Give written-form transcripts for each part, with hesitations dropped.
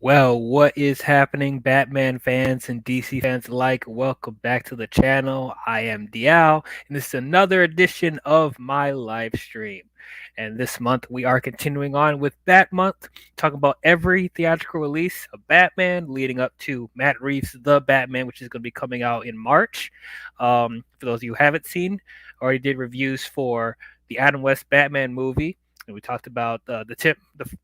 Well, what is happening, Batman fans and DC fans alike? Welcome back to the channel. I am Dial, and this is another edition of my live stream. And this month we are continuing on with Bat Month, talking about every theatrical release of Batman, leading up to Matt Reeves' The Batman, which is going to be coming out in March. For those of you who haven't seen, I already did reviews for the Adam West Batman movie, and we talked about the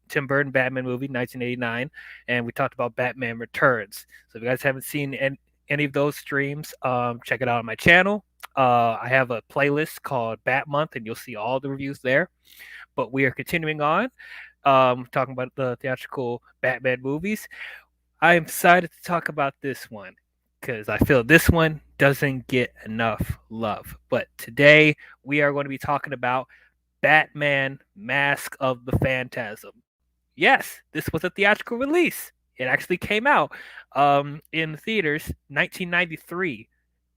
Tim Burton Batman movie, 1989, and we talked about Batman Returns. So if you guys haven't seen any of those streams, check it out on my channel. I have a playlist called Bat Month, and you'll see all the reviews there. But we are continuing on, talking about the theatrical Batman movies. I am excited to talk about this one because I feel this one doesn't get enough love. But today we are going to be talking about Batman Mask of the Phantasm. Yes, this was a theatrical release. It actually came out in theaters 1993,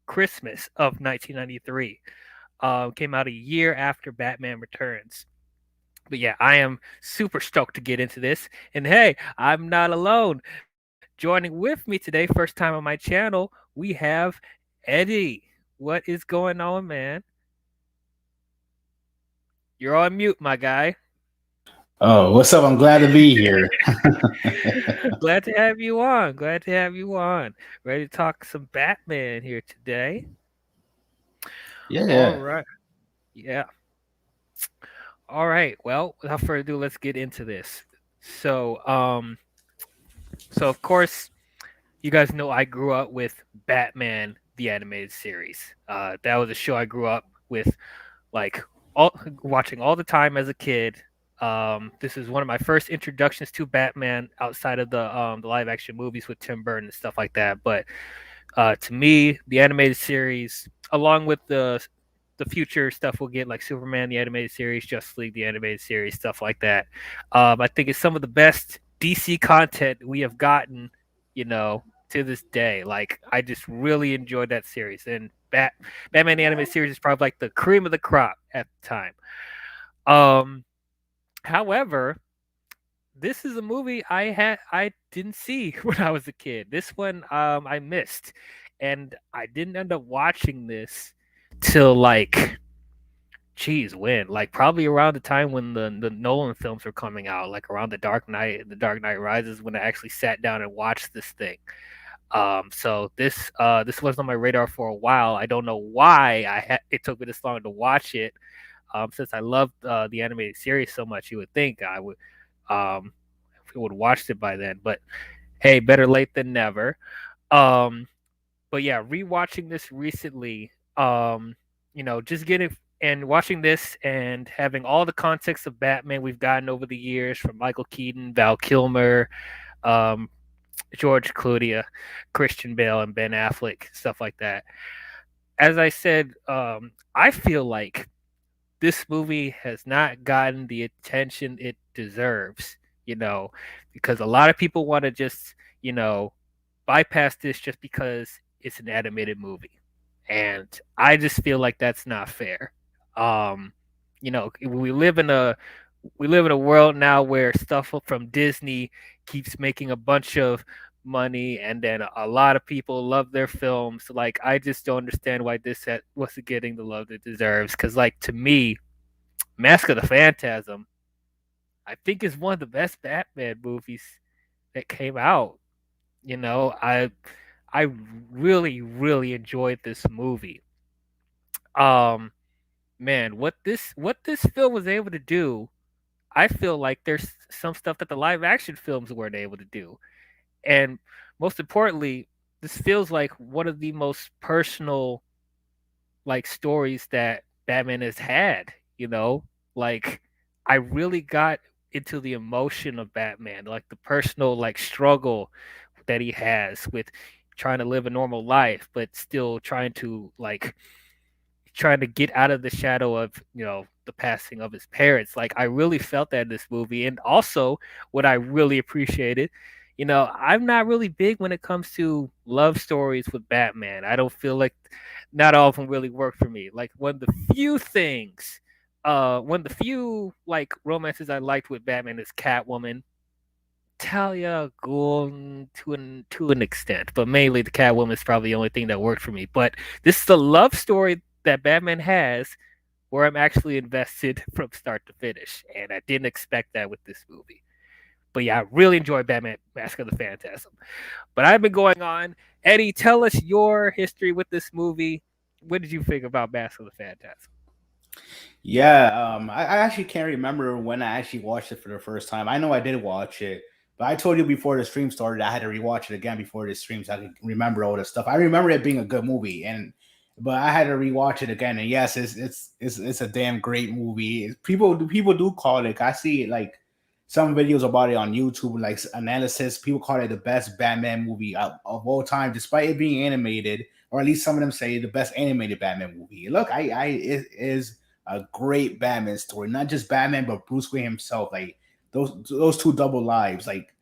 Christmas of 1993. Came out a year after Batman Returns. But yeah, I am super stoked to get into this. And hey, I'm not alone. Joining with me today, first time on my channel, we have Eddie. What is going on, man? You're on mute, my guy. Oh, what's up? I'm glad to be here. Glad to have you on. Glad to have you on. Ready to talk some Batman here today. All Yeah. right. Yeah. All right. Well, without further ado, let's get into this. So, so of course, you guys know I grew up with Batman the animated series. That was a show I grew up with, like all watching all the time as a kid. This is one of my first introductions to Batman outside of the live action movies with Tim Burton and stuff like that. But to me, the animated series, along with the future stuff we'll get, like Superman the animated series, Justice League the animated series, stuff like that. I think it's some of the best DC content we have gotten, you know, to this day. Like I just really enjoyed that series, and Batman the animated series is probably like the cream of the crop at the time. Um, However, this is a movie I didn't see when I was a kid. This one I missed, and I didn't end up watching this till like, geez, when? Like probably around the time when the Nolan films were coming out, like around The Dark Knight Rises, when I actually sat down and watched this thing. So this was on my radar for a while. I don't know why it took me this long to watch it. Since I loved the animated series so much, you would think I um would have watched it by then. But hey, better late than never. Um, but yeah, rewatching this recently, just getting and watching this and having all the context of Batman we've gotten over the years from Michael Keaton, Val Kilmer, um, George Clooney, Christian Bale, and Ben Affleck, stuff like that. As I said, I feel like this movie has not gotten the attention it deserves, you know, because a lot of people want to just, you know, bypass this just because it's an animated movie. And I just feel like that's not fair. Um, we live in a world now where stuff from Disney keeps making a bunch of money, and then a lot of people love their films. Like I just don't understand why wasn't getting the love it deserves. Because like to me, Mask of the Phantasm, I think is one of the best Batman movies that came out. You know, I really really enjoyed this movie. Um, Man, what this film was able to do, I feel like there's some stuff that the live action films weren't able to do. And most importantly, this feels like one of the most personal like stories that Batman has had, you know? Like I really got into the emotion of Batman, like the personal like struggle that he has with trying to live a normal life but still trying to get out of the shadow of, the passing of his parents. Like I really felt that in this movie. And also what I really appreciated, I'm not really big when it comes to love stories with Batman. I don't feel like not all of them really work for me. Like one of the few like romances I liked with Batman is Catwoman. Talia al Ghul to an extent, but mainly the Catwoman is probably the only thing that worked for me. But this is a love story that Batman has where I'm actually invested from start to finish, and I didn't expect that with this movie. But yeah, I really enjoyed Batman Mask of the Phantasm. But I've been going on. Eddie, tell us your history with this movie. What did you think about Mask of the Phantasm? Yeah, I actually can't remember when I actually watched it for the first time. I know I did watch it, but I told you before the stream started I had to rewatch it again before the stream so I could remember all this stuff. I remember it being a good movie, and but I had to rewatch it again. And yes, it's a damn great movie. People do call it. I see like some videos about it on YouTube, like analysis. People call it the best Batman movie of all time, despite it being animated, or at least some of them say the best animated Batman movie. Look, it is a great Batman story. Not just Batman, but Bruce Wayne himself. Like those two double lives. Like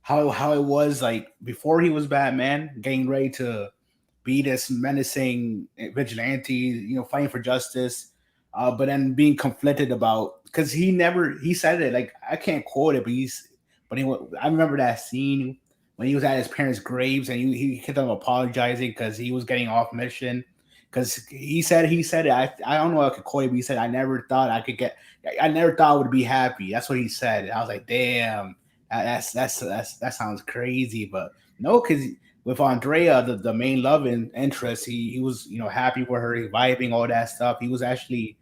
how it was like before he was Batman, getting ready to be this menacing vigilante, fighting for justice, but then being conflicted about because he said it like I can't quote it, but I remember that scene when he was at his parents' graves and he kept on apologizing because he was getting off mission. Because he said it. I don't know how I could quote it, but he said I never thought I would be happy. That's what he said. And I was like, damn, that sounds crazy, but no, because with Andrea, the main love and interest, he was happy with her, vibing all that stuff. He was actually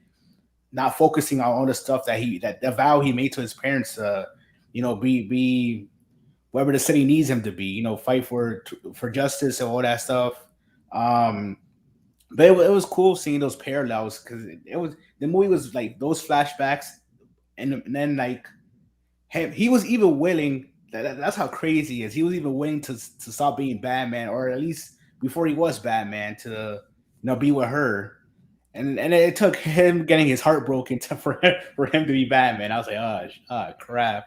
not focusing on all the stuff that the vow he made to his parents. Be wherever the city needs him to be. Fight for justice and all that stuff. Um, but it was cool seeing those parallels because it was the movie was like those flashbacks, and then like he was even willing. That's how crazy he is. He was even willing to stop being Batman, or at least before he was Batman, to be with her. And it took him getting his heart broken for him to be Batman. I was like, crap.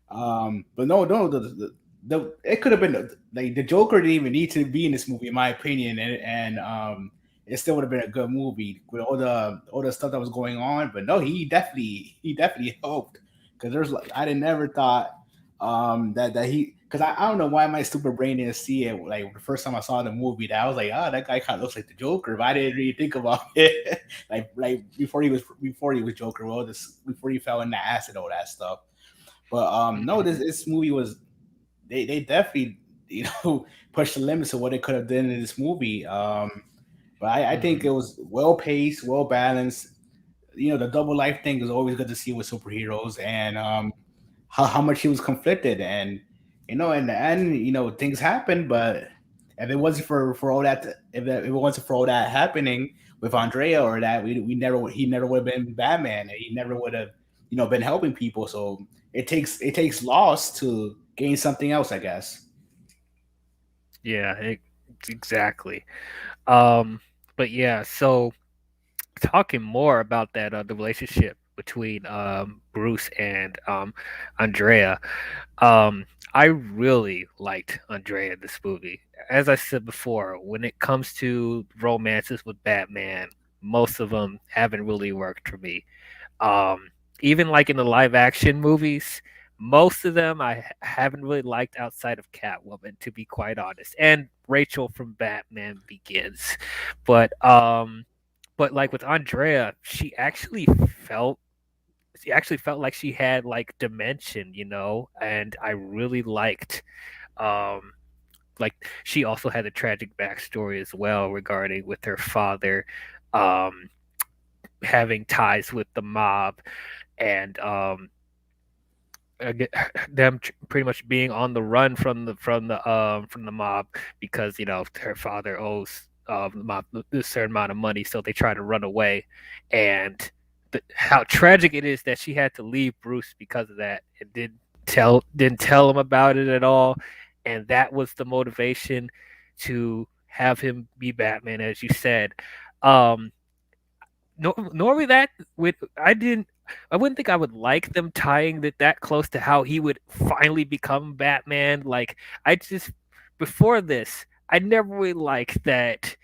But no, the it could have been like the Joker didn't even need to be in this movie, in my opinion, and it still would have been a good movie with all the stuff that was going on. But no, he definitely helped because there's like I didn't never thought that he because I don't know why my stupid brain didn't see it like the first time I saw the movie that I was like, oh, that guy kind of looks like the Joker, but I didn't really think about it like before he was Joker, well, this before he fell in the acid, all that stuff. But no, this movie was they definitely pushed the limits of what they could have done in this movie. But I think Mm-hmm. it was well paced, well balanced. The double life thing is always good to see with superheroes, and how much he was conflicted, and in the end, things happen. But if it wasn't for all that, if it wasn't for all that happening with Andrea or that, we never he never would have been Batman, and he never would have been helping people. So it takes loss to gain something else, I guess. Yeah, exactly. Um, but yeah, so talking more about that, the relationship between Bruce and Andrea. Um, I really liked Andrea in this movie. As I said before, when it comes to romances with Batman, most of them haven't really worked for me. Um, Even like in the live action movies, most of them I haven't really liked outside of Catwoman, to be quite honest, and Rachel from Batman Begins. But but like with Andrea, felt she actually felt like she had like dimension, and I really um like she also had a tragic backstory as well regarding with her father um having ties with the mob and them pretty much being on the run from the mob because her father owes the mob a certain amount of money, so they try to run away, and how tragic it is that she had to leave Bruce because of that, and didn't tell him about it at all, and that was the motivation to have him be Batman, as you said. Um, no, normally that would I wouldn't think I would like them tying that close to how he would finally become Batman. Like I just before this, I never really liked that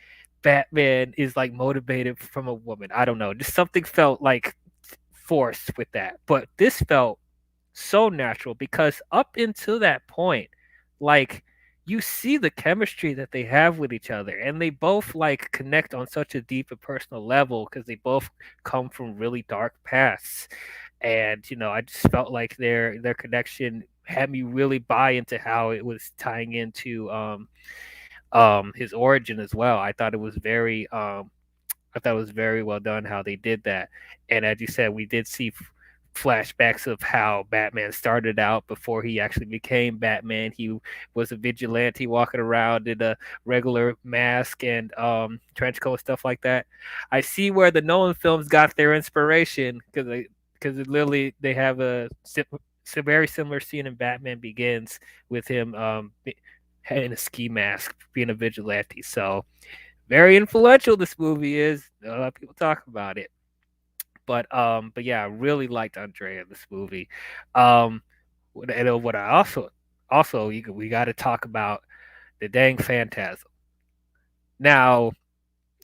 Batman is like motivated from a woman. I don't know, just something felt like forced with that. But this felt so natural because up until that point, like you see the chemistry that they have with each other and they both like connect on such a deep and personal level because they both come from really dark pasts. And I just felt like their connection had me really buy into how it was tying into his origin as well. I thought it was very well done how they did that. And as you said, we did see flashbacks of how Batman started out before he actually became Batman. He was a vigilante walking around in a regular mask and trench coat, stuff like that. I see where the Nolan films got their inspiration because literally they have a very similar scene in Batman Begins with him in a ski mask being a vigilante. So very influential this movie is. A lot of people talk about it. But yeah, I really liked Andrea in this movie. Um and what I also we got to talk about the dang Phantasm. Now,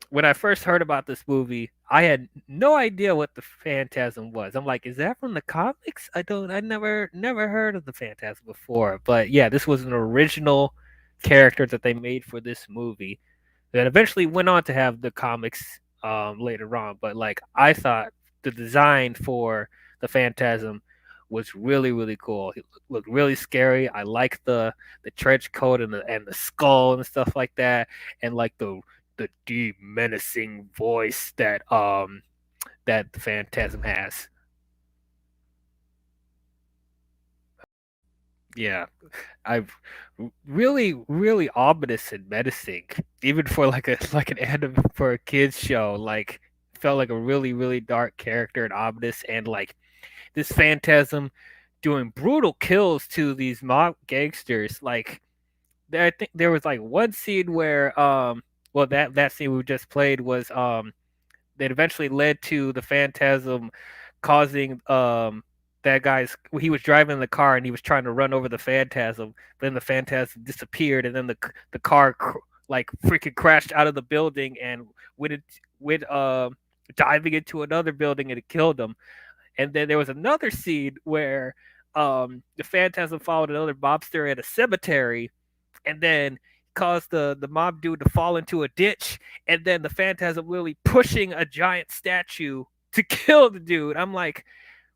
when I first heard about this movie, I had no idea what the Phantasm was. I'm like, is that from the comics? I never heard of the Phantasm before. But yeah, this was an original character that they made for this movie that eventually went on to have the comics later on. But like I thought the design for the Phantasm was really cool. It looked really scary. I like the trench coat and the skull and stuff like that, and like the deep menacing voice that the Phantasm has. Yeah, I've really ominous and menacing, even for like a like an anime for a kids show. Like felt like a really dark character and ominous, and like this Phantasm doing brutal kills to these mob gangsters. Like I think there was like one scene where well that scene we just played was that eventually led to the Phantasm causing that guy's he was driving the car and he was trying to run over the Phantasm, but then the Phantasm disappeared and then the car like freaking crashed out of the building and went diving into another building and it killed him. And then there was another scene where the Phantasm followed another mobster at a cemetery and then caused the mob dude to fall into a ditch, and then the Phantasm literally pushing a giant statue to kill the dude. I'm like,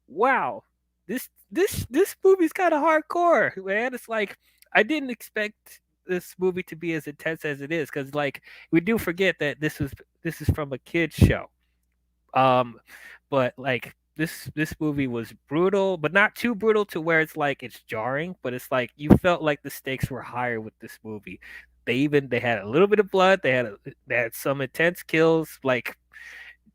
wow, this movie's kind of hardcore, man. It's like I didn't expect this movie to be as intense as it is because like we do forget that this is from a kids show. Um, but like this movie was brutal, but not too brutal to where it's like it's jarring, but it's like you felt like the stakes were higher with this movie. They had a little bit of blood, they had some intense kills. Like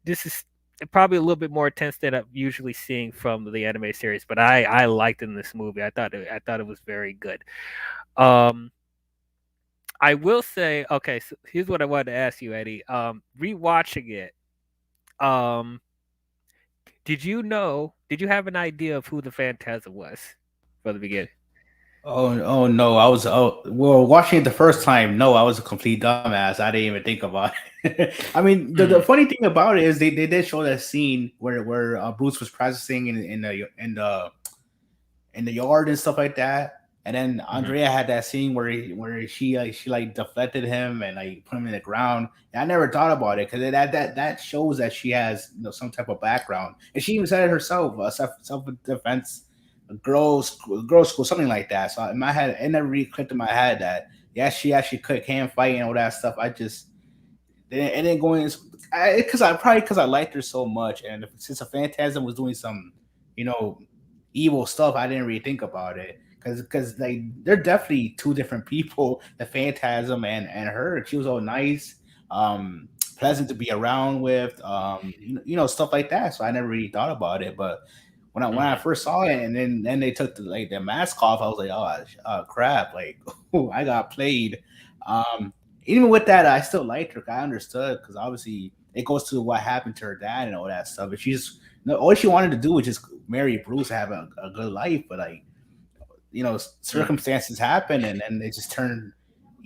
this is probably a little bit more intense than I'm usually seeing from the anime series, but I liked in this movie. I thought it was very good. Um I will say, okay, so here's what I wanted to ask you, Eddie. Rewatching it, um did you have an idea of who the Phantasm was from the beginning? Oh no, I was well watching it the first time. No, I was a complete dumbass. I didn't even think about it. I mean, the Mm, funny thing about it is they did show that scene where Bruce was practicing in the yard and stuff like that. And then mhm, Andrea had that scene where she like deflected him and like put him in the ground. And I never thought about it because that shows that she has some type of background. And she even said it herself, self defense, girls school, something like that. So in my head, it never really clicked in my head that yeah, she actually can fight and all that stuff. I just and then going because I liked her so much, and since a Phantasm was doing some, you know, evil stuff, I didn't really think about it because like they're definitely two different people, the Phantasm and her. She was all nice, pleasant to be around with, stuff like that. So I never really thought about it, but when I mhm, first saw it, and then they took the mask off, I was like, oh crap, like I got played. Um, Even with that, I still liked her. I understood because obviously it goes to what happened to her dad and all that stuff. But she just no, all she wanted to do was just marry Bruce and have a good life. But like mhm, circumstances happen, and then it just turned.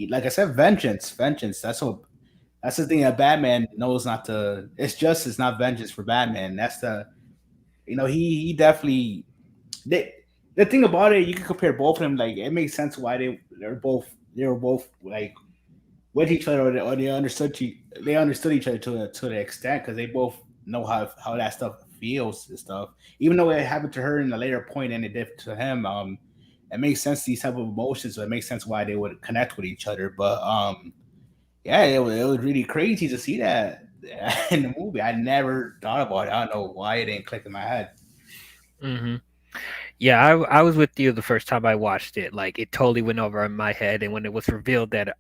Like I said, vengeance. That's the thing that Batman knows not to. It's justice, not vengeance for Batman. That's the he definitely they the thing about it, you can compare both of them. Like it makes sense why they were both like with each other, or they understood each other to the extent because they both know how that stuff feels and stuff. Even though it happened to her in a later point and it did to him, it makes sense these type of emotions. So it makes sense why they would connect with each other. But yeah, it was really crazy to see that in the movie. I never thought about it. I don't know why it didn't click in my head. Hmm. Yeah, I was with you the first time I watched it. Like it totally went over in my head, and when it was revealed that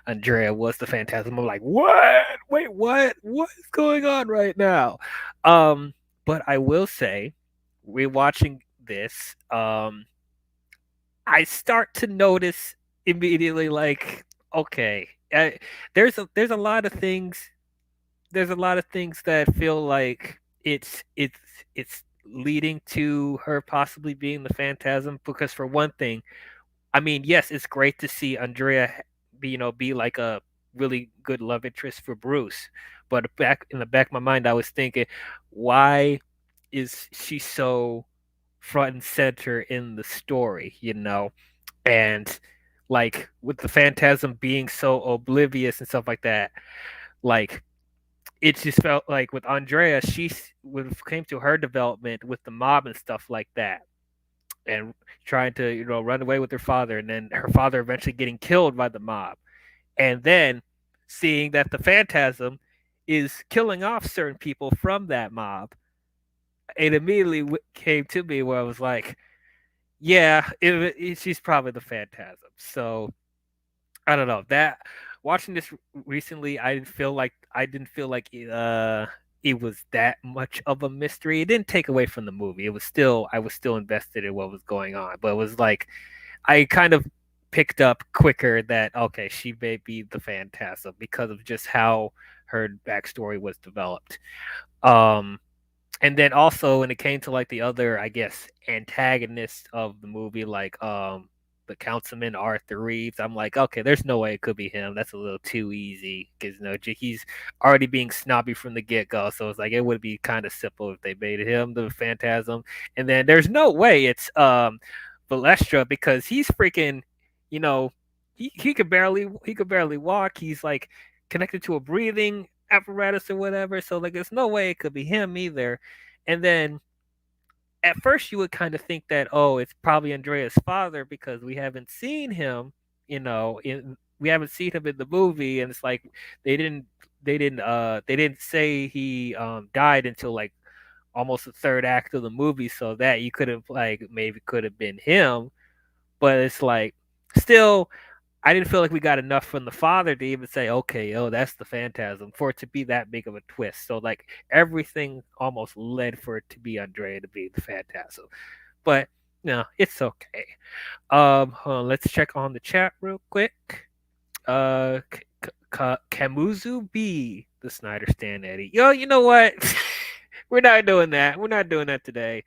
Andrea was the Phantasm, I'm like, what? Wait, what? What is going on right now? Um, but I will say, rewatching this, I start to notice immediately, like, okay, there's a lot of things. There's a lot of things that feel like it's leading to her possibly being the Phantasm. Because for one thing, I mean, yes, it's great to see Andrea be, be like a really good love interest for Bruce. But back in the back of my mind, I was thinking, why is she so front and center in the story, And like with the Phantasm being so oblivious and stuff like that, like it just felt like with Andrea, when it came to her development with the mob and stuff like that, and trying to run away with her father, and then her father eventually getting killed by the mob, and then seeing that the Phantasm is killing off certain people from that mob, it immediately came to me where I was like, yeah, she's probably the Phantasm. So I don't know that watching this recently, I didn't feel like it was that much of a mystery. It didn't take away from the movie. I was still invested in what was going on, but it was like I kind of picked up quicker that okay, she may be the Phantasm because of just how her backstory was developed. Um, and then also when it came to like the other, I guess, antagonists of the movie, like the councilman Arthur Reeves, I'm like, okay, there's no way it could be him. That's a little too easy because he's already being snobby from the get go. So it's like it would be kind of simple if they made him the Phantasm. And then there's no way it's Valestra because he's freaking, you know, he could barely walk. He's like connected to a breathing apparatus or whatever. So like there's no way it could be him either. And then at first you would kind of think that it's probably Andrea's father because we haven't seen him in the movie, and it's like they didn't they didn't say he died until like almost the third act of the movie, so that you could have like maybe could have been him. But it's like still I didn't feel like we got enough from the father to even say, okay, that's the Phantasm for it to be that big of a twist. So like everything almost led for it to be Andrea to be the Phantasm. But no, it's okay. Hold on, let's check on the chat real quick. Kamuzu B, the Snyder Stan Eddie. Yo, you know what? We're not doing that. We're not doing that today.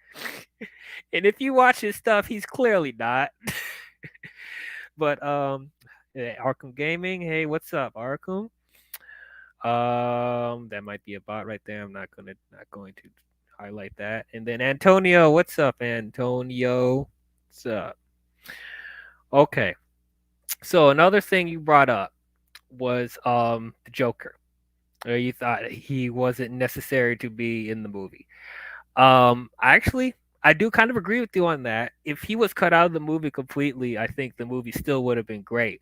And if you watch his stuff, he's clearly not. But Arkham Gaming, hey, what's up, Arkham? That might be a bot right there. I'm not going to highlight that. And then Antonio, what's up, Antonio? What's up? Okay. So another thing you brought up was the Joker. You thought he wasn't necessary to be in the movie. Actually, I do kind of agree with you on that. If he was cut out of the movie completely, I think the movie still would have been great.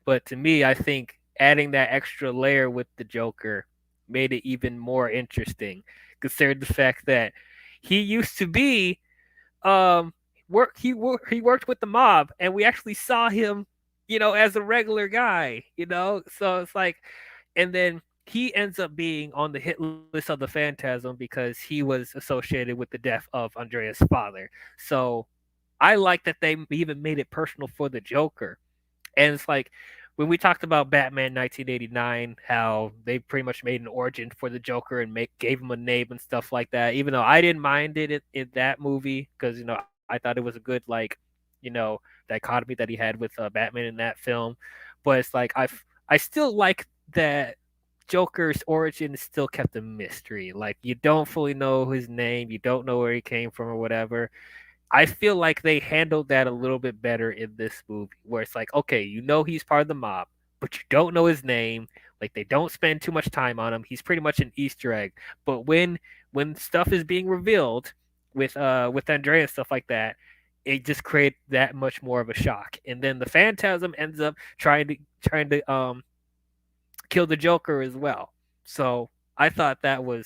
But to me, I think adding that extra layer with the Joker made it even more interesting, considering the fact that he used to be he worked with the mob, and we actually saw him, as a regular guy, So it's like, and then he ends up being on the hit list of the Phantasm because he was associated with the death of Andrea's father. So I like that they even made it personal for the Joker. And it's like when we talked about Batman 1989, how they pretty much made an origin for the Joker and gave him a name and stuff like that. Even though I didn't mind it in that movie because I thought it was a good you know dichotomy that he had with Batman in that film. But it's like I still like that Joker's origin is still kept a mystery. Like you don't fully know his name, you don't know where he came from or whatever. I feel like they handled that a little bit better in this movie, where it's like, okay, you know he's part of the mob, but you don't know his name. Like they don't spend too much time on him. He's pretty much an Easter egg. But when stuff is being revealed with Andrea and stuff like that, it just creates that much more of a shock. And then the Phantasm ends up trying to kill the Joker as well. So I thought that was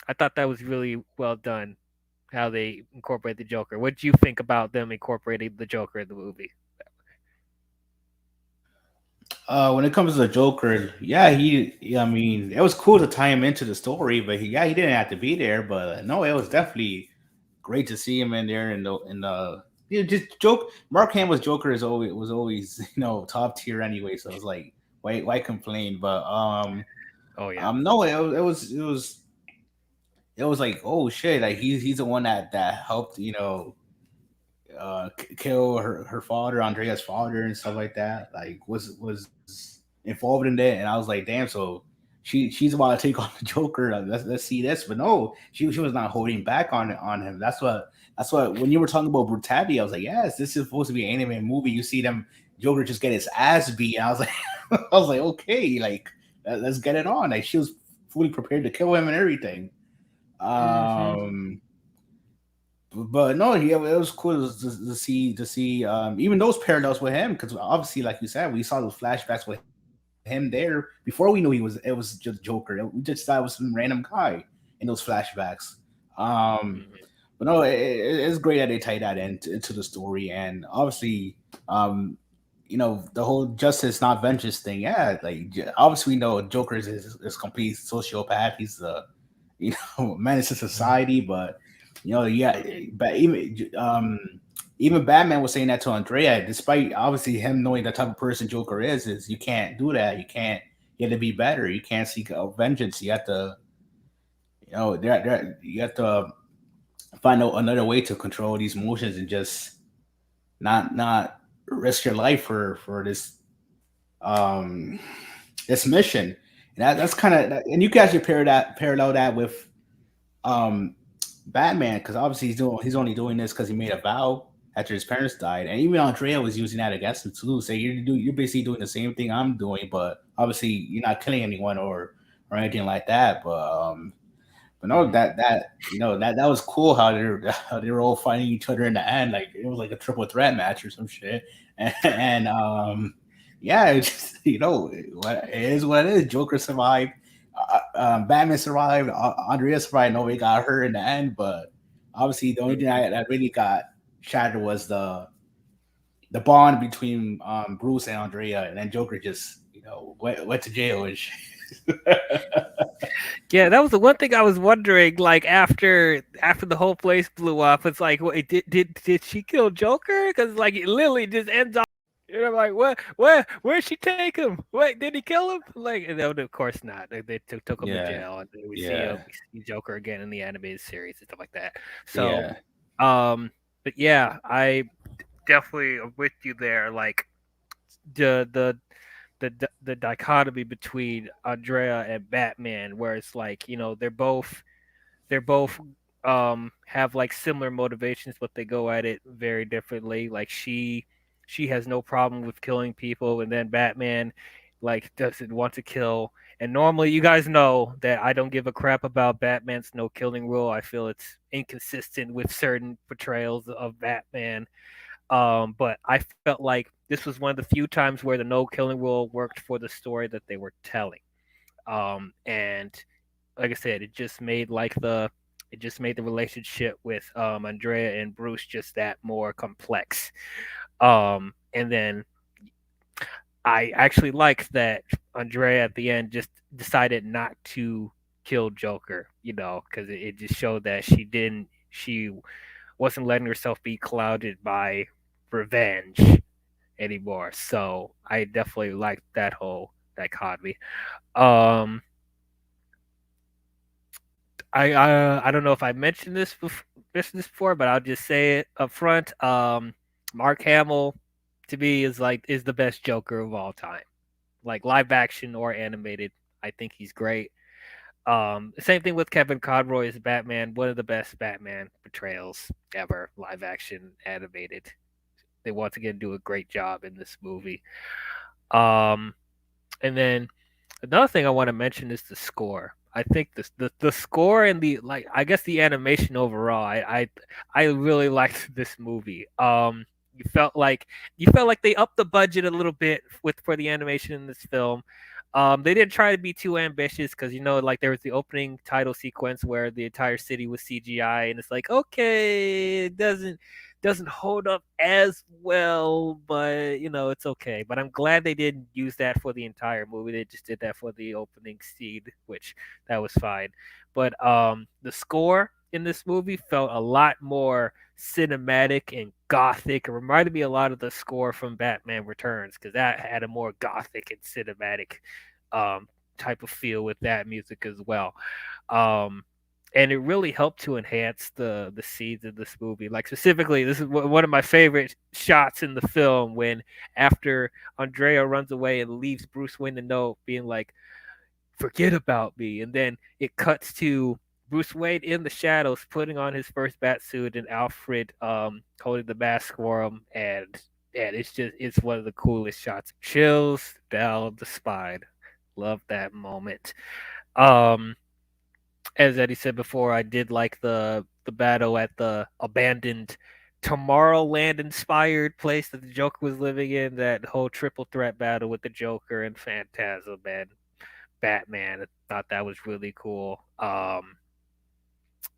I thought that was really well done how they incorporate the Joker. What do you think about them incorporating the Joker in the movie? When it comes to the Joker, yeah, I mean, it was cool to tie him into the story, but yeah, he didn't have to be there. But no, it was definitely great to see him in there. Just joke. Mark Hamill's Joker is always was always top tier anyway. So I was like, why complain? But Oh yeah. no, it was like, oh shit, like he's the one that helped kill her father, Andrea's father, and stuff like that. Like was involved in that, and I was like, damn. So she's about to take on the Joker. Like, let's see this, but no, she was not holding back on him. That's what when you were talking about brutality, I was like, yes, this is supposed to be an anime movie. You see them Joker just get his ass beat, and I was like, I was like, okay, like let's get it on. Like she was fully prepared to kill him and everything. Hmm. Um, but no, yeah, it was cool to see even those parallels with him because obviously, like you said, we saw those flashbacks with him there before we knew it was just Joker. We just thought it was some random guy in those flashbacks. Um, Hmm. but no, it's great that they tie that into the story, and obviously, um, the whole justice not vengeance thing. Yeah, like obviously we know Joker is complete sociopath. He's a menace to society, but yeah, but even Batman was saying that to Andrea, despite obviously him knowing the type of person Joker is you can't do that. You have to be better. You can't seek out vengeance. You have to, you have to find out another way to control these emotions and just not risk your life for um this mission. And that's kind of, and you guys should parallel that with um Batman because obviously he's only doing this because he made a vow after his parents died, and even Andrea was using that against him too. So you're basically doing the same thing I'm doing, but obviously you're not killing anyone or anything like that. But no, Hmm. that was cool how they were all fighting each other in the end. Like it was like a triple threat match or some shit. And yeah, it's just what it is what it is. Joker survived, Batman survived, Andrea survived. Nobody got hurt in the end, but obviously the only thing Hmm. that really got shattered was the bond between Bruce and Andrea, and then Joker just went to jail and shit. Yeah, that was the one thing I was wondering. Like after the whole place blew up, it's like, wait, did she kill Joker? Because like it literally just ends off. And I'm like, where'd she take him? Wait, did he kill him? Like, no, of course not. They took him to Yeah, jail, and then yeah, we see Joker again in the animated series and stuff like that. So, yeah. but yeah, I definitely am with you there. Like the the the dichotomy between Andrea and Batman, where it's like they're both have like similar motivations, but they go at it very differently. Like she has no problem with killing people, and then Batman like doesn't want to kill. And normally, you guys know that I don't give a crap about Batman's no killing rule. I feel it's inconsistent with certain portrayals of Batman. But I felt like this was one of the few times where the no killing rule worked for the story that they were telling. And like I said, it just made the relationship with Andrea and Bruce just that more complex. And then I actually liked that Andrea at the end just decided not to kill Joker, because it just showed that she wasn't letting herself be clouded by revenge anymore. So I definitely liked that whole dichotomy. Um, I don't know if I mentioned this before, but I'll just say it up front. Mark Hamill to me is the best Joker of all time, like live action or animated. I think he's great. Same thing with Kevin Conroy as Batman. One of the best Batman portrayals ever, live action animated. They once again do a great job in this movie. Um, and then another thing I want to mention is the score. I think the score and the like I guess the animation overall, I really liked this movie. You felt like you felt like they upped the budget a little bit with for the animation in this film. They didn't try to be too ambitious because like there was the opening title sequence where the entire city was CGI, and it's like okay, it doesn't hold up as well, but it's okay. But I'm glad they didn't use that for the entire movie. They just did that for the opening scene, which that was fine. But the score in this movie felt a lot more cinematic and gothic. It reminded me a lot of the score from Batman Returns because that had a more gothic and cinematic um, type of feel with that music as well. Um, and it really helped to enhance the scenes in this movie. Like specifically, this is one of my favorite shots in the film when after Andrea runs away and leaves Bruce Wayne a note, being like, "Forget about me," and then it cuts to Bruce Wayne in the shadows putting on his first bat suit and Alfred holding the mask for him, and it's one of the coolest shots. Chills down the spine. Love that moment. Um, as Eddie said before, I did like the battle at the abandoned Tomorrowland inspired place that the Joker was living in. That whole triple threat battle with the Joker and Phantasm and Batman. I thought that was really cool.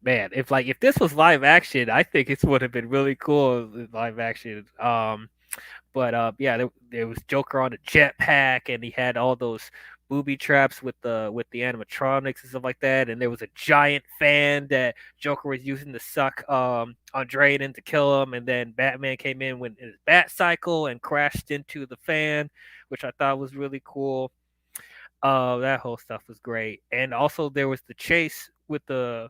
Man, if this was live action, I think it would have been really cool live action. But yeah, there was Joker on a jetpack, and he had all those booby traps with the animatronics and stuff like that. And there was a giant fan that Joker was using to suck Andre in to kill him. And then Batman came in with his bat cycle and crashed into the fan, which I thought was really cool. That whole stuff was great. And also there was the chase with the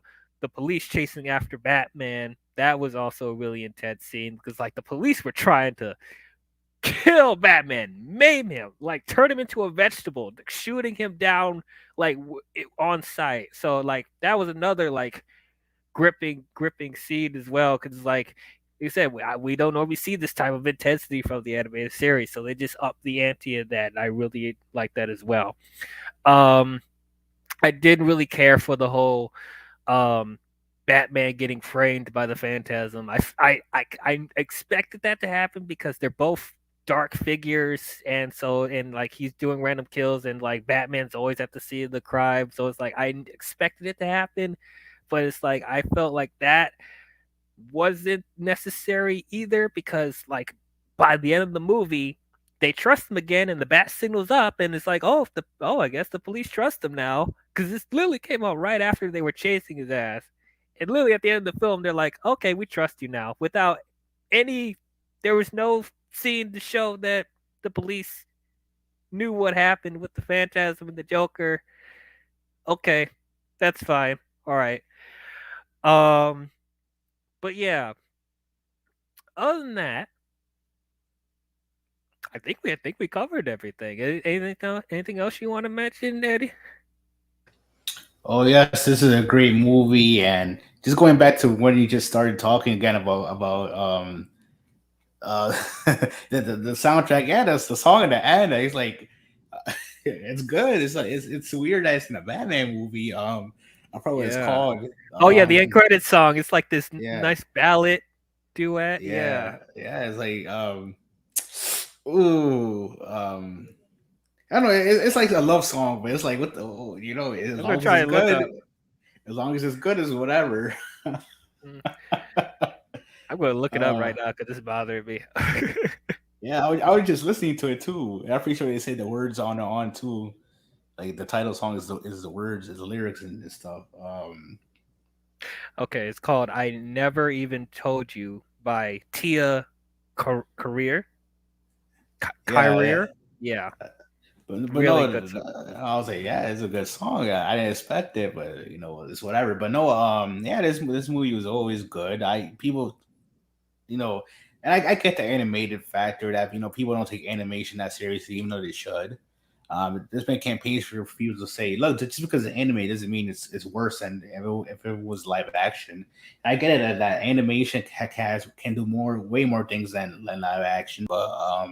police chasing after Batman. That was also a really intense scene because like the police were trying to kill Batman, maim him, like turn him into a vegetable, like, shooting him down like on sight. So like that was another like gripping scene as well because like you said, we don't normally see this type of intensity from the animated series, so they just upped the ante in that, and I really like that as well. Um, I didn't really care for the whole um, Batman getting framed by the Phantasm. I expected that to happen because they're both dark figures, and so and like he's doing random kills, and like Batman's always at the scene of the crime, so it's like I expected it to happen, but it's like I felt like that wasn't necessary either because like by the end of the movie they trust him again and the bat signals up and it's like I guess the police trust him now because this literally came out right after they were chasing his ass, and literally at the end of the film they're like, okay, we trust you now, without any there was no scene to show that the police knew what happened with the Phantasm and the Joker. Okay, that's fine. All right. um but yeah, other than that, I think we covered everything. Anything else you want to mention, Eddie? Oh yes, this is a great movie, and just going back to when you just started talking again about uh the soundtrack. Yeah, that's the song at the end. It's like it's good. It's like it's weird that it's in a Batman movie. I forgot what it's Yeah. called. Oh yeah, the end credit song. It's like this Yeah, nice ballad duet. Yeah. yeah. It's like ooh I don't know. It's like a love song, but it's like what the as I'm gonna long as try it's and look good, up. as long as it's good as whatever. Mm, I'm gonna look it up uh right now because it's bothering me. yeah, I was just listening to it too. And I'm pretty sure they say the words on too. Like the title song is the words, is the lyrics and stuff. Okay, it's called "I Never Even Told You" by Tia Career. Yeah, yeah. Career. Yeah, But no, really good song. I was like, yeah, it's a good song. I didn't expect it, but it's whatever. But no, yeah, this movie was always good. I people, you know, and I get the animated factor that people don't take animation that seriously, even though they should. There's been campaigns for people to say, look, just because it's anime doesn't mean it's worse than if it was live action. And I get it that animation can do way more things than live action, but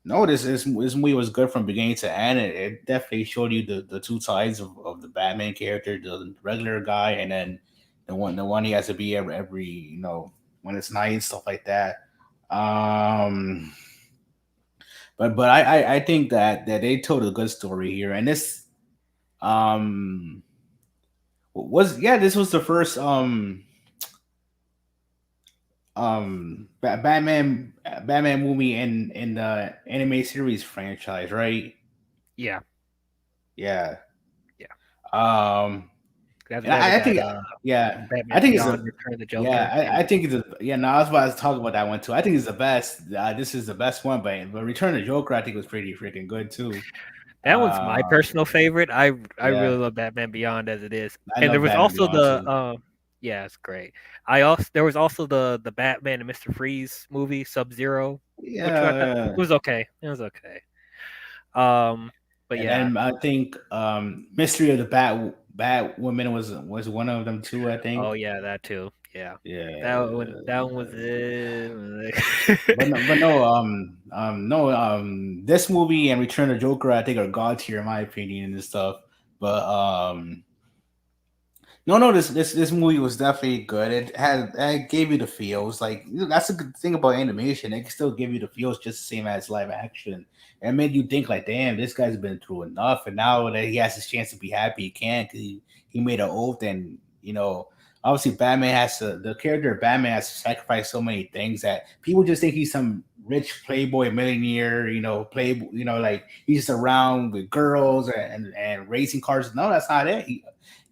no, this movie was good from beginning to end. It definitely showed you the two sides of the Batman character, the regular guy, and then the one he has to be every when it's night and stuff like that. Um, but I think that they told a good story here, and this um was this was the first Batman movie in the anime series franchise, right? Yeah, Yeah. yeah. Um, That's and better I than think I Batman think it's a Beyond, Return of the Joker. Yeah, I think it's a no. I was about to talk about that one too. I think it's the best. This is the best one, but Return of the Joker I think was pretty freaking good too. that one's my Um, personal favorite. I yeah, really love Batman Beyond as it is, I and there love was Batman also Beyond too. yeah, it's great. I also there was also the Batman and Mister Freeze movie Sub Zero, which I thought Yeah, it was okay. It was okay. Um, but and yeah, then I think Mystery of the Batwoman was one of them too. I oh think. yeah, that too. Yeah, that one was Yeah. it. But no, no, this movie and Return of Joker, I think are god tier in my opinion and stuff. But no, this movie was definitely good. It gave you the feels. Like that's a good thing about animation. It can still give you the feels just the same as live action. And it made you think like, damn, this guy's been through enough, and now that he has his chance to be happy, he can because he made an oath, and obviously Batman has to the character of Batman has to sacrifice so many things that people just think he's some rich playboy millionaire, like he's just around with girls and racing cars. No, that's not it.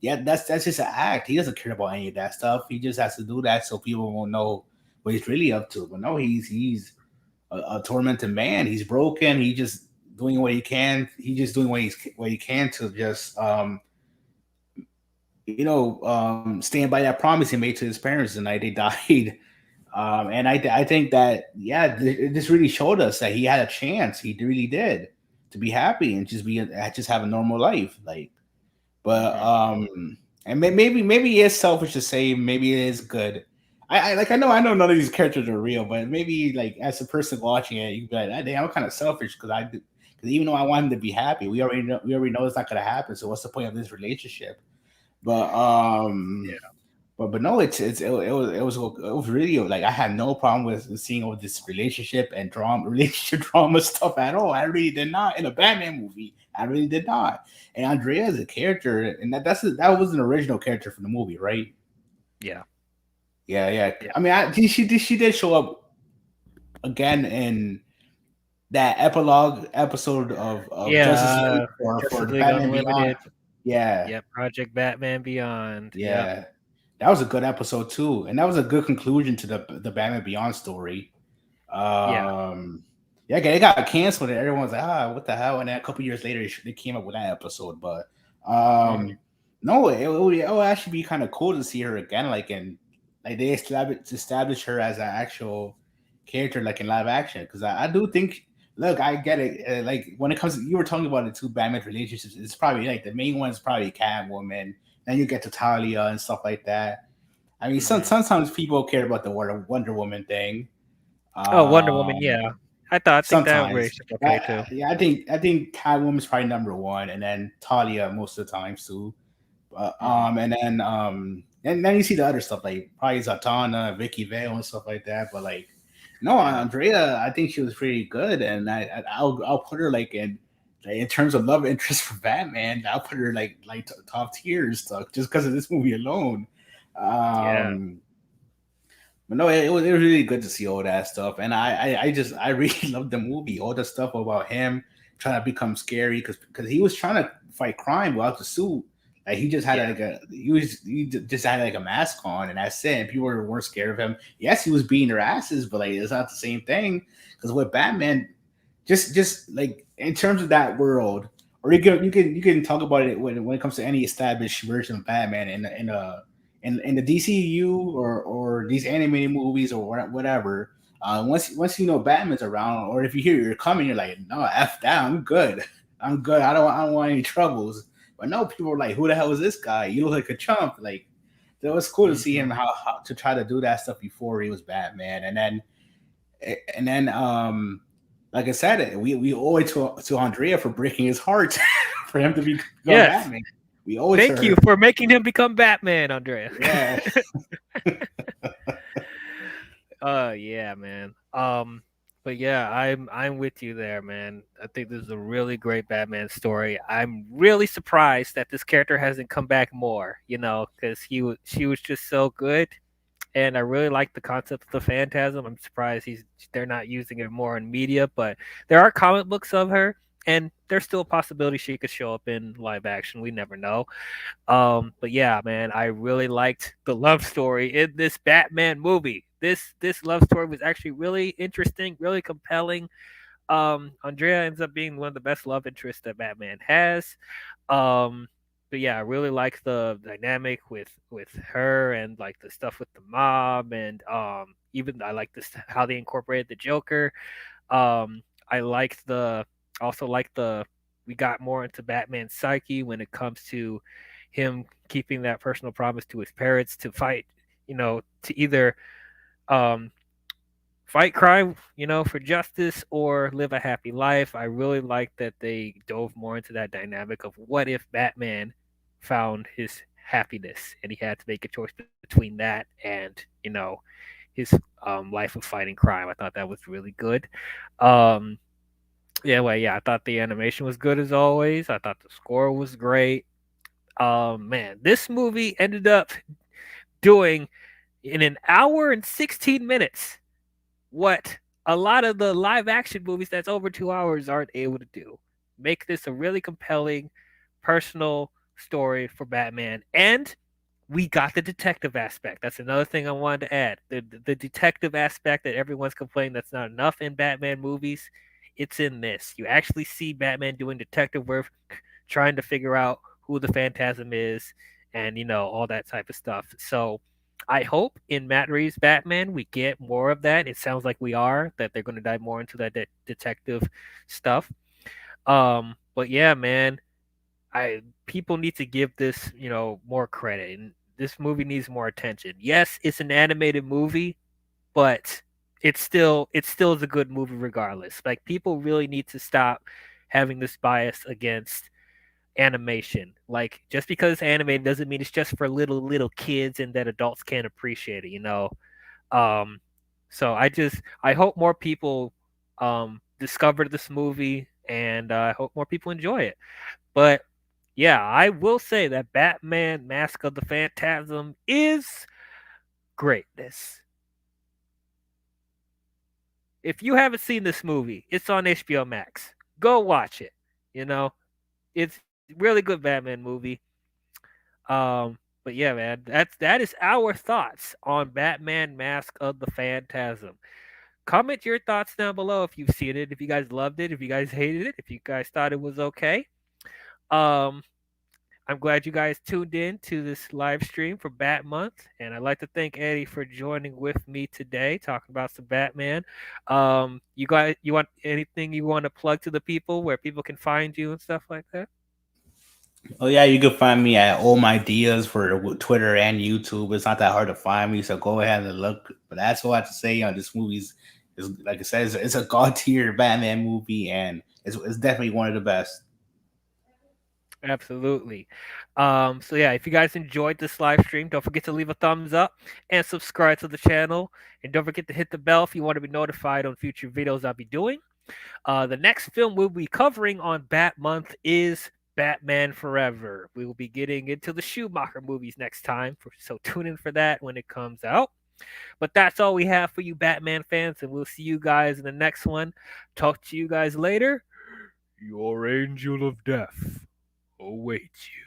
That's just an act. He doesn't care about any of that stuff. He just has to do that so people won't know what he's really up to. But no, he's a tormented man. He's broken. He just doing what he can. He's just doing what he can to just stand by that promise he made to his parents the night they died. And I think that this really showed us that he had a chance. He really did to be happy and just have a normal life. Like, but Mhm. and maybe it's selfish to say maybe it is good. I know none of these characters are real, but maybe like as a person watching it, you can be like, "Ah, damn, I'm kind of selfish because even though I want him to be happy, we already know it's not gonna happen. So what's the point of this relationship?" But Yeah, no, it was really like I had no problem with seeing all this relationship and drama, relationship drama stuff at all. I really did not in a Batman movie. I really did not. And Andrea is a character, and that was an original character from the movie, right? yeah, Yeah, yeah. yeah, I mean, she did show up again in that epilogue episode of yeah. Justice League for Justice the League Batman Beyond. Unlimited. Yeah, Yeah, Project Batman Beyond. Yep. yeah. That was a good episode too, and that was a good conclusion to the Batman Beyond story. Yeah. Um, yeah, it got canceled, and everyone's like, what the hell? And then a couple years later, they came up with that episode. But Mhm. no, it would actually be kind of cool to see her again, like they establish her as an actual character, like in live action. Because I do think, look, I get it. Like when it comes, you were talking about the two Batman relationships. It's probably like the main one is probably Catwoman. Then you get to Talia and stuff like that. I mean, Mhm. sometimes people care about the Wonder Woman thing. Oh, Wonder Woman. Yeah, Um, I think that Sometimes, relationship okay too. yeah, I think Catwoman's probably number one, and then Talia most of the times too. Mhm. And then you see the other stuff like probably Zatanna, Vicky Vale, and stuff like that. But like, no, Yeah. Andrea, I think she was pretty good, and I'll put her like in terms of love interest for Batman, I'll put her like top tier stuff just because of this movie alone. Yeah. Um, but no, it was really good to see all that stuff, and I really loved the movie. All the stuff about him trying to become scary because he was trying to fight crime without the suit. Like he just had Yeah. like a just had like a mask on, and that's it. And people weren't scared of him. Yes, he was beating their asses, but like it's not the same thing. Because with Batman, just like in terms of that world, or you can talk about it when it comes to any established version of Batman in the DCU or these animated movies or whatever. Once you know Batman's around, or if you hear you're coming, you're like, no, f that, I'm good. I'm good. I don't want any troubles. But no, people were like, who the hell is this guy? You look like a chump. Like, it was cool to see him Mhm. how to try to do that stuff before he was Batman, and then like I said, we owe it to Andrea for breaking his heart for him to become Yes. Batman. We owe it to Thank you her. for making him become Batman, Andrea. Yeah. Yeah, man. But yeah, I'm with you there, man. I think this is a really great Batman story. I'm really surprised that this character hasn't come back more, because she was just so good, and I really like the concept of the Phantasm. I'm surprised they're not using it more in media, but there are comic books of her, and there's still a possibility she could show up in live action. We never know. But yeah, man, I really liked the love story in this Batman movie. This love story was actually really interesting, really compelling. Andrea ends up being one of the best love interests that Batman has. Um, but yeah, I really like the dynamic with her and like the stuff with the mob, and even I like this how they incorporated the Joker. I liked the also like the we got more into Batman's psyche when it comes to him keeping that personal promise to his parents to fight, to either um fight crime, for justice or live a happy life. I really like that they dove more into that dynamic of what if Batman found his happiness and he had to make a choice between that and, his life of fighting crime. I thought that was really good. Um, yeah, well, yeah, I thought the animation was good as always. I thought the score was great. Man, this movie ended up doing in an hour and 16 minutes what a lot of the live action movies that's over 2 hours aren't able to do. Make this a really compelling, personal story for Batman. And we got the detective aspect. That's another thing I wanted to add. The detective aspect that everyone's complaining that's not enough in Batman movies. It's in this. You actually see Batman doing detective work, trying to figure out who the Phantasm is, and all that type of stuff. So I hope in Matt Reeves' Batman we get more of that. It sounds like we are that they're going to dive more into that detective stuff. But yeah, man, I people need to give this more credit, and this movie needs more attention. Yes, it's an animated movie, but it still is a good movie regardless. Like people really need to stop having this bias against animation. Like just because it's animated doesn't mean it's just for little kids and that adults can't appreciate it. Um so I hope more people discover this movie, and I hope more people enjoy it. But yeah, I will say that Batman Mask of the Phantasm is greatness. If you haven't seen this movie, it's on HBO Max. Go watch it. You know, it's really good Batman movie. But yeah, man, that is our thoughts on Batman Mask of the Phantasm. Comment your thoughts down below if you've seen it, if you guys loved it, if you guys hated it, if you guys thought it was okay. Um, I'm glad you guys tuned in to this live stream for Bat Month, and I'd like to thank Eddie for joining with me today, talking about some Batman. You want anything you want to plug to the people where people can find you and stuff like that? Oh yeah, you can find me at all my ideas for Twitter and YouTube. It's not that hard to find me, so go ahead and look. But that's all I have to say on this movie's is like I said, it's a god tier Batman movie, and it's definitely one of the best. Absolutely. So yeah, if you guys enjoyed this live stream, don't forget to leave a thumbs up and subscribe to the channel. And don't forget to hit the bell if you want to be notified on future videos I'll be doing. The next film we'll be covering on Bat Month is Batman Forever. We will be getting into the Schumacher movies next time, so tune in for that when it comes out. But that's all we have for you Batman fans, and we'll see you guys in the next one. Talk to you guys later. Your angel of death awaits you.